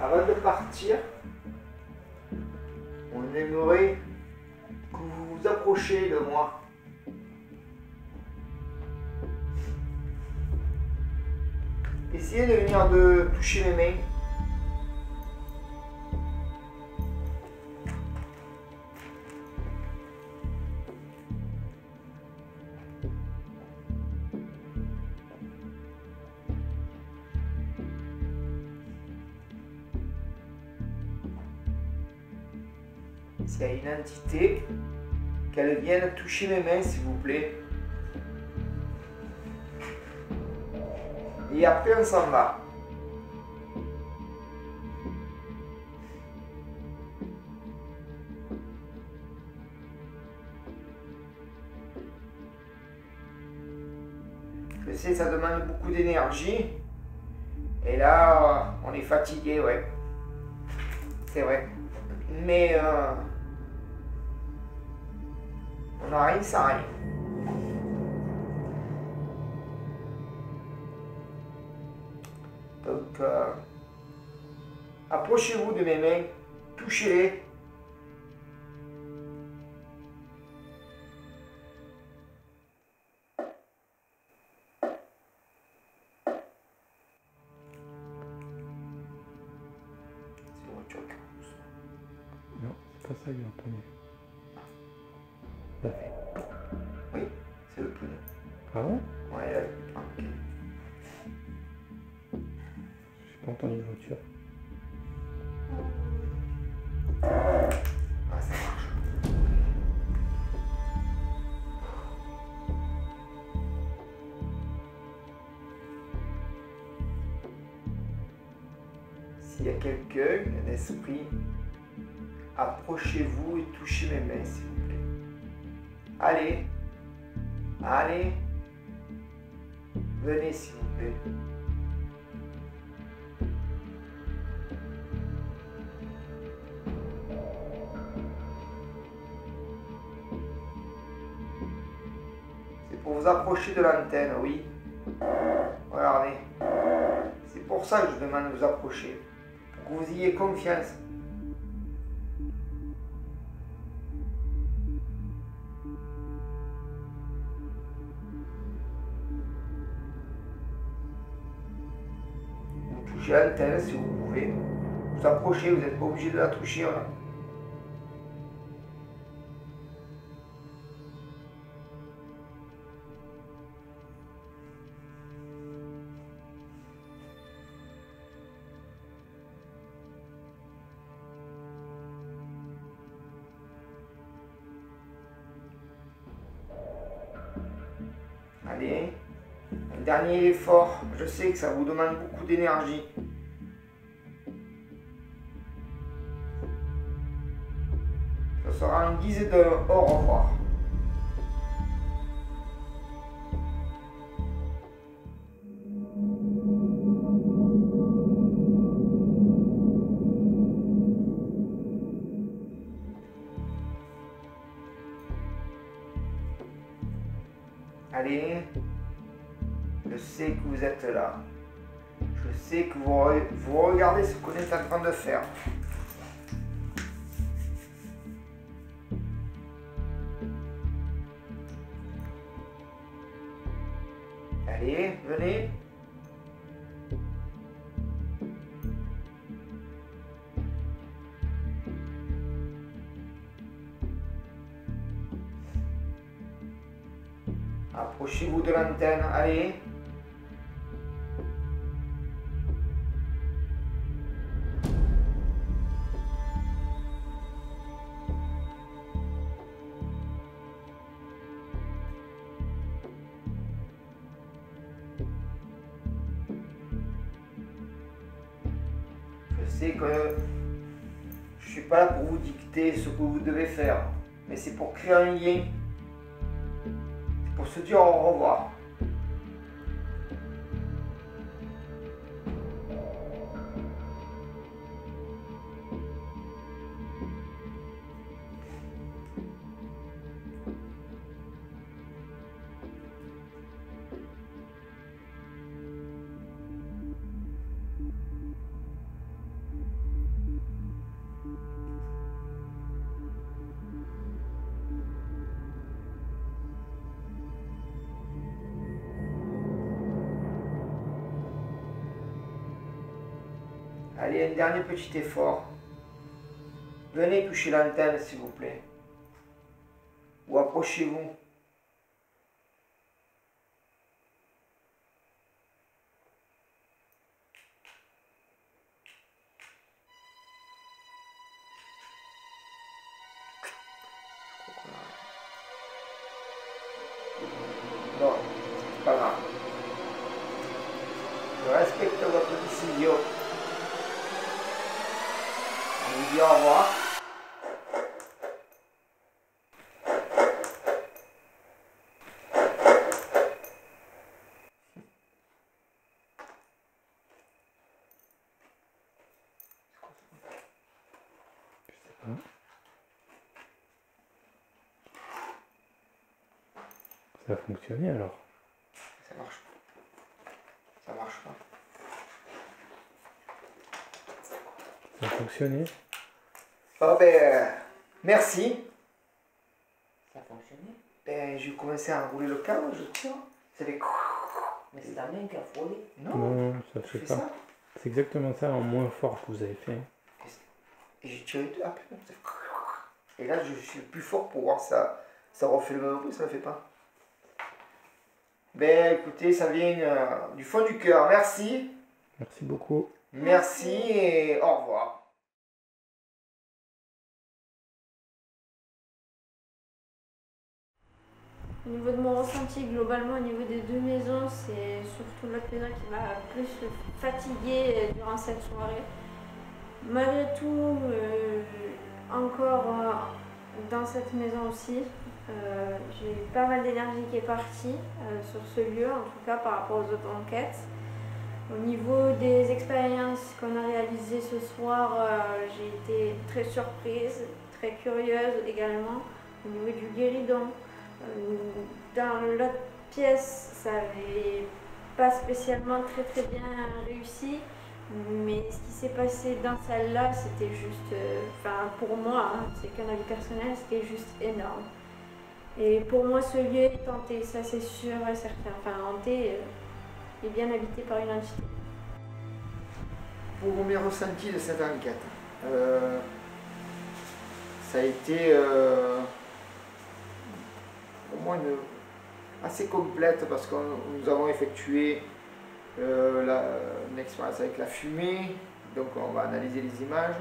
Avant de partir, on aimerait que vous vous approchiez de moi. Essayez de venir de toucher mes mains. S'il y a une entité, qu'elle vienne toucher mes mains, s'il vous plaît. Et après, on s'en va. Je sais, ça demande beaucoup d'énergie. Et là, on est fatigué, ouais. C'est vrai. Mais on n'a rien sans rien. Donc, approchez-vous de mes mains, touchez-les. Non, c'est pas ça, il y a un poney. Ça fait. Oui, c'est le poney. Ah bon? Ouais, là, tranquille. J'ai pas entendu de voiture. Ah, ça marche. S'il y a quelqu'un, un esprit, approchez-vous et touchez mes mains, s'il vous plaît. Allez, allez, venez, s'il vous plaît. C'est pour vous approcher de l'antenne, oui. Regardez. C'est pour ça que je demande de vous approcher. Pour que vous ayez confiance. Vous touchez l'antenne si vous pouvez. Vous approchez, vous n'êtes pas obligé de la toucher. Là. Allez, un dernier effort. Je sais que ça vous demande beaucoup d'énergie. Ça sera en guise de au revoir. Allez, je sais que vous êtes là. Je sais que vous regardez ce qu'on est en train de faire. Allez, venez. Approchez-vous de l'antenne, allez. Je sais que je ne suis pas là pour vous dicter ce que vous devez faire, mais c'est pour créer un lien. Pour se dire au revoir. Allez, un dernier petit effort. Venez toucher l'antenne, s'il vous plaît. Ou approchez-vous. Bon, c'est pas grave. Je respecte votre décision. On vous dit au revoir. Ça a fonctionné alors? Ça marche pas. Ça marche pas. Ça a fonctionné? Oh ben, merci. Ça a fonctionné. Ben, j'ai commencé à enrouler le câble, je tire. Ça fait... Mais c'est ta main qui a frôlé. Non, Non, ça je fait fais pas. ça. C'est exactement ça en moins fort que vous avez fait. Et j'ai tiré deux. Ah, putain, ça fait... Et là, je suis plus fort pour voir ça. Ça refait le même bruit, ça ne le fait pas. Ben, écoutez, ça vient du fond du cœur. Merci. Merci beaucoup. Merci et au revoir. Au niveau de mon ressenti, globalement, au niveau des deux maisons, c'est surtout l'autre maison qui m'a plus fatiguée durant cette soirée. Malgré tout, encore dans cette maison aussi, j'ai eu pas mal d'énergie qui est partie sur ce lieu, en tout cas par rapport aux autres enquêtes. Au niveau des expériences qu'on a réalisées ce soir, j'ai été très surprise, très curieuse également. Au niveau du guéridon, dans l'autre pièce, ça n'avait pas spécialement très bien réussi, mais ce qui s'est passé dans celle-là, c'était juste, enfin pour moi, hein, c'est qu'un avis personnel, c'était juste énorme. Et pour moi, ce lieu est hanté, ça c'est sûr et certain. Enfin, hanté, est bien habité par une entité. Pour mes ressentis de cette enquête, ça a été pour moi assez complète parce que nous avons effectué une expérience avec la fumée, donc on va analyser les images.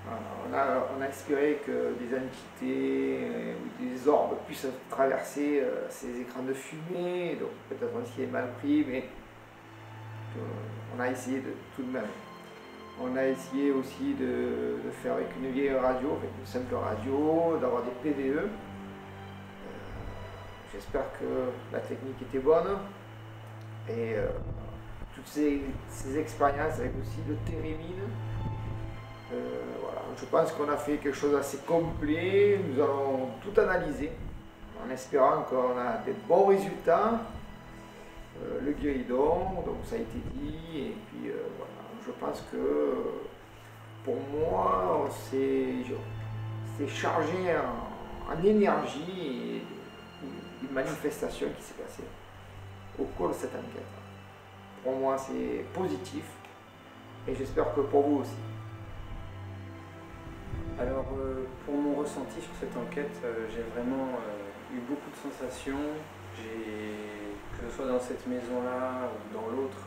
On a espéré que des entités ou des orbes puissent traverser ces écrans de fumée, donc peut-être on s'y est mal pris, mais on a essayé tout de même. On a essayé aussi de faire avec une vieille radio, avec une simple radio, d'avoir des PVE. J'espère que la technique était bonne et toutes ces expériences avec aussi le térémine. Voilà. Je pense qu'on a fait quelque chose d'assez complet. Nous allons tout analyser en espérant qu'on a des bons résultats. Le guéridon, donc ça a été dit, et puis voilà. Je pense que pour moi, c'est chargé en énergie et une manifestation qui s'est passée. au cours de cette enquête. Pour moi, c'est positif et j'espère que pour vous aussi. Alors, pour mon ressenti sur cette enquête, j'ai vraiment eu beaucoup de sensations. Que ce soit dans cette maison-là ou dans l'autre,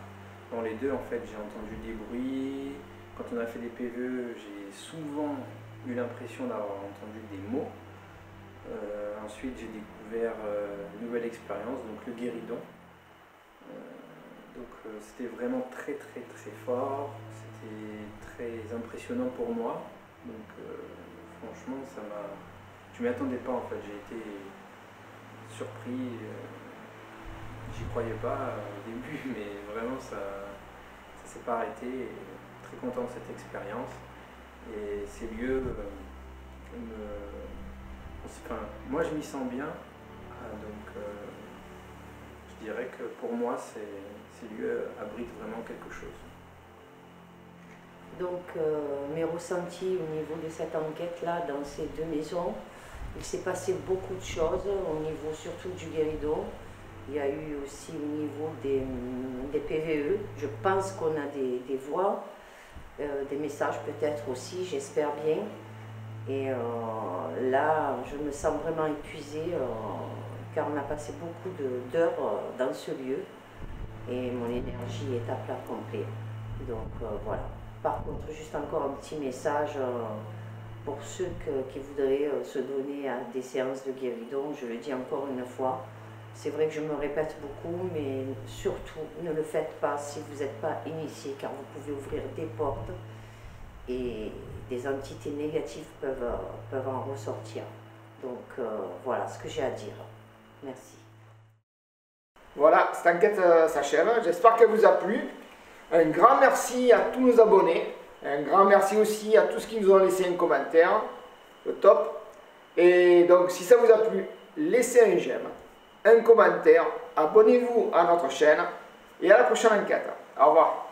dans les deux, en fait, j'ai entendu des bruits. Quand on a fait des PVE, j'ai souvent eu l'impression d'avoir entendu des mots. Ensuite, j'ai découvert une nouvelle expérience, donc le guéridon. C'était vraiment très très très fort, c'était très impressionnant pour moi. Donc franchement, je m'y attendais pas en fait, j'ai été surpris, j'y croyais pas au début, mais vraiment ça s'est pas arrêté. Très content de cette expérience et ces lieux moi je m'y sens bien, donc je dirais que pour moi ces lieux abritent vraiment quelque chose. Donc mes ressentis au niveau de cette enquête-là, dans ces deux maisons, il s'est passé beaucoup de choses au niveau surtout du guéridon. Il y a eu aussi au niveau des PVE. Je pense qu'on a des voix, des messages peut-être aussi, j'espère bien. Et là, je me sens vraiment épuisée car on a passé beaucoup d'heures dans ce lieu et mon énergie est à plat complet. Donc voilà. Par contre, juste encore un petit message pour ceux qui voudraient se donner à des séances de guéridon. Je le dis encore une fois, c'est vrai que je me répète beaucoup, mais surtout ne le faites pas si vous n'êtes pas initié, car vous pouvez ouvrir des portes et des entités négatives peuvent en ressortir. Donc voilà ce que j'ai à dire. Merci. Voilà, cette enquête s'achève. J'espère qu'elle vous a plu. Un grand merci à tous nos abonnés. Un grand merci aussi à tous qui nous ont laissé un commentaire. Le top. Et donc, si ça vous a plu, laissez un j'aime, un commentaire, abonnez-vous à notre chaîne et à la prochaine enquête. Au revoir.